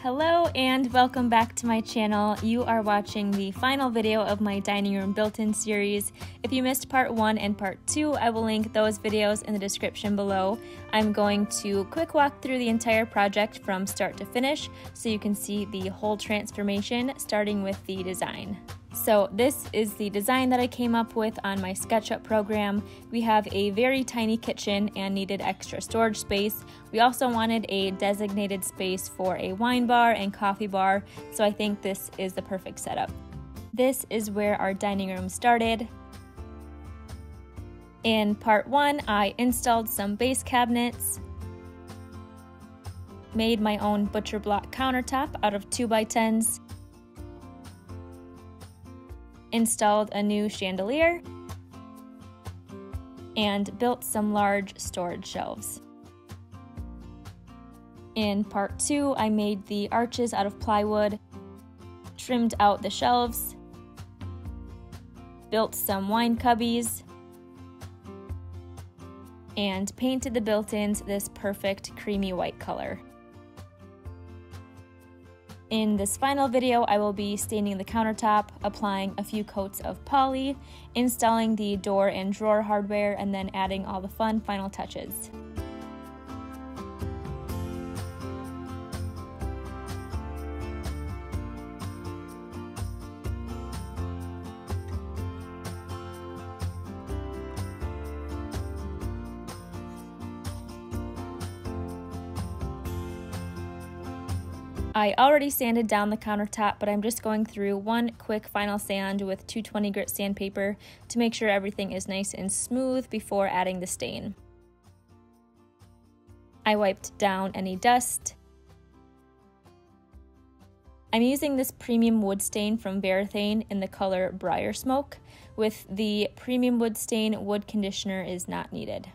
Hello and welcome back to my channel. You are watching the final video of my dining room built-in series. If you missed part 1 and part 2, I will link those videos in the description below. I'm going to quick walk through the entire project from start to finish so you can see the whole transformation, starting with the design. So this is the design that I came up with on my SketchUp program. We have a very tiny kitchen and needed extra storage space. We also wanted a designated space for a wine bar and coffee bar, so I think this is the perfect setup. This is where our dining room started. In part 1, I installed some base cabinets, made my own butcher block countertop out of 2x10s, installed a new chandelier, and built some large storage shelves. In part 2, I made the arches out of plywood, trimmed out the shelves, built some wine cubbies, and painted the built-ins this perfect creamy white color. In this final video, I will be staining the countertop, applying a few coats of poly, installing the door and drawer hardware, and then adding all the fun final touches. I already sanded down the countertop, but I'm just going through one quick final sand with 220 grit sandpaper to make sure everything is nice and smooth before adding the stain. I wiped down any dust. I'm using this premium wood stain from Varathane in the color Briar Smoke. With the premium wood stain, wood conditioner is not needed.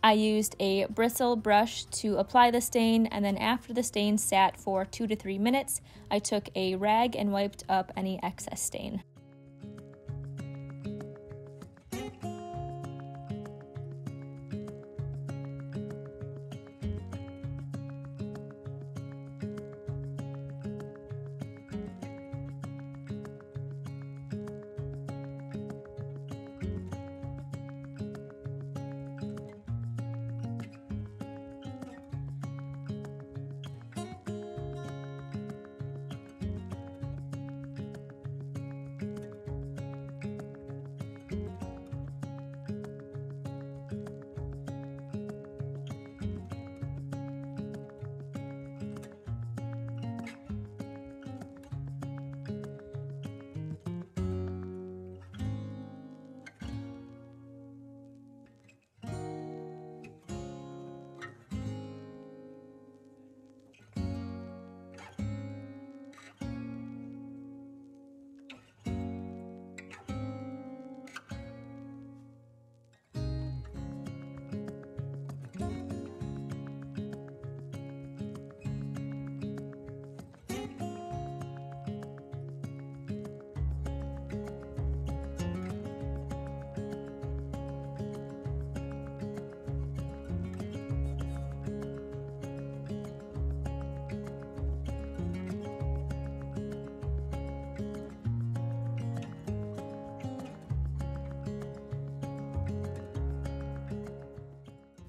I used a bristle brush to apply the stain, and then after the stain sat for 2 to 3 minutes, I took a rag and wiped up any excess stain.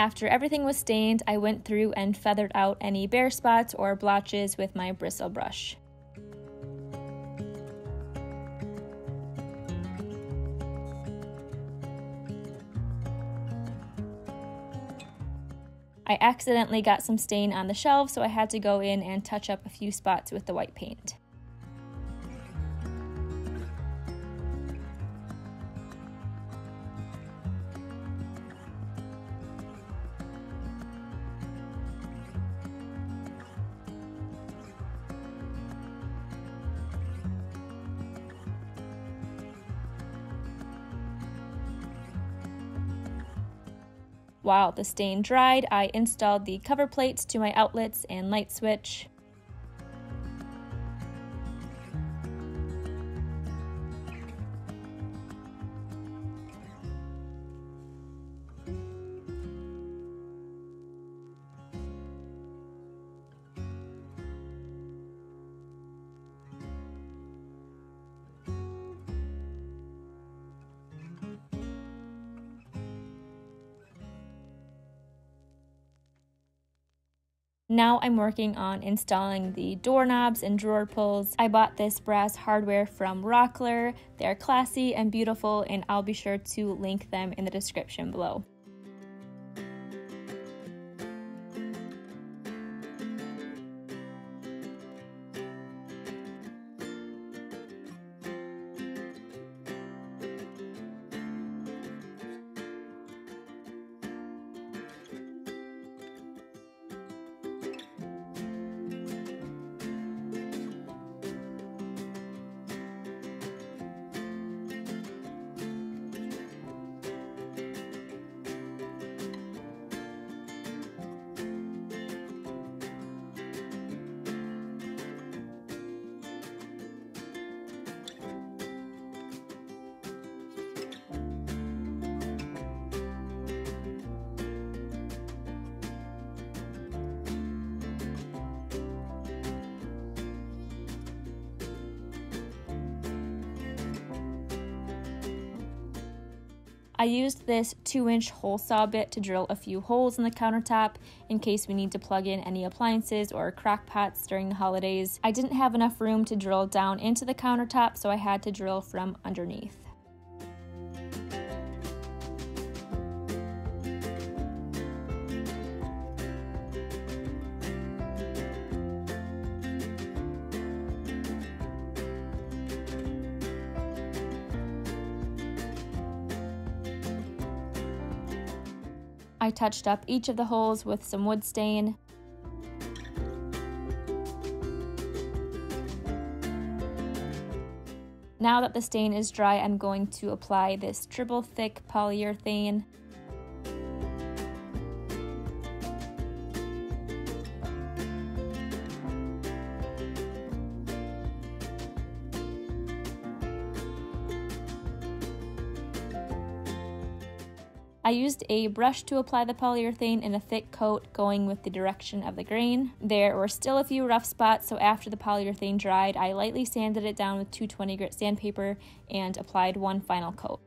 After everything was stained, I went through and feathered out any bare spots or blotches with my bristle brush. I accidentally got some stain on the shelves, so I had to go in and touch up a few spots with the white paint. While the stain dried, I installed the cover plates to my outlets and light switch. Now I'm working on installing the doorknobs and drawer pulls. I bought this brass hardware from Rockler. They're classy and beautiful, and I'll be sure to link them in the description below. I used this 2-inch hole saw bit to drill a few holes in the countertop in case we need to plug in any appliances or crock pots during the holidays. I didn't have enough room to drill down into the countertop, so I had to drill from underneath. I touched up each of the holes with some wood stain. Now that the stain is dry, I'm going to apply this triple thick polyurethane. I used a brush to apply the polyurethane in a thick coat going with the direction of the grain. There were still a few rough spots, so after the polyurethane dried, I lightly sanded it down with 220 grit sandpaper and applied one final coat.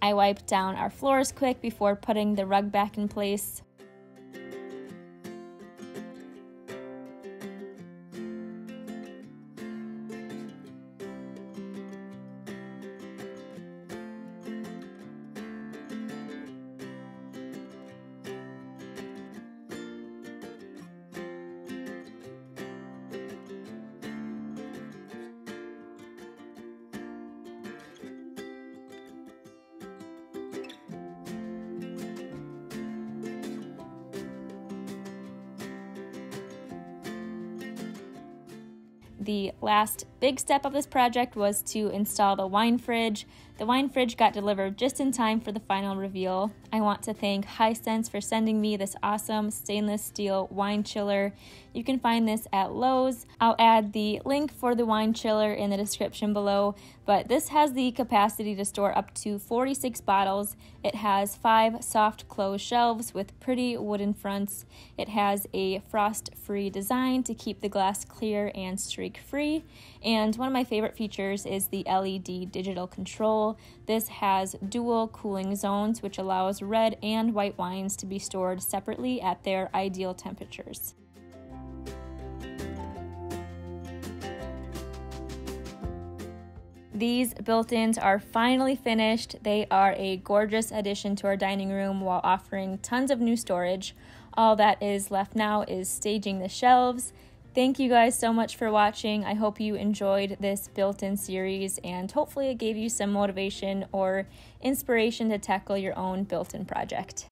I wiped down our floors quick before putting the rug back in place. The last big step of this project was to install the wine fridge. The wine fridge got delivered just in time for the final reveal. I want to thank Hisense for sending me this awesome stainless steel wine chiller. You can find this at Lowe's. I'll add the link for the wine chiller in the description below, but this has the capacity to store up to 46 bottles. It has 5 soft close shelves with pretty wooden fronts. It has a frost-free design to keep the glass clear and streak-free. And one of my favorite features is the LED digital control. This has dual cooling zones, which allows red and white wines to be stored separately at their ideal temperatures. These built-ins are finally finished. They are a gorgeous addition to our dining room while offering tons of new storage. All that is left now is staging the shelves. Thank you guys so much for watching. I hope you enjoyed this built-in series, and hopefully it gave you some motivation or inspiration to tackle your own built-in project.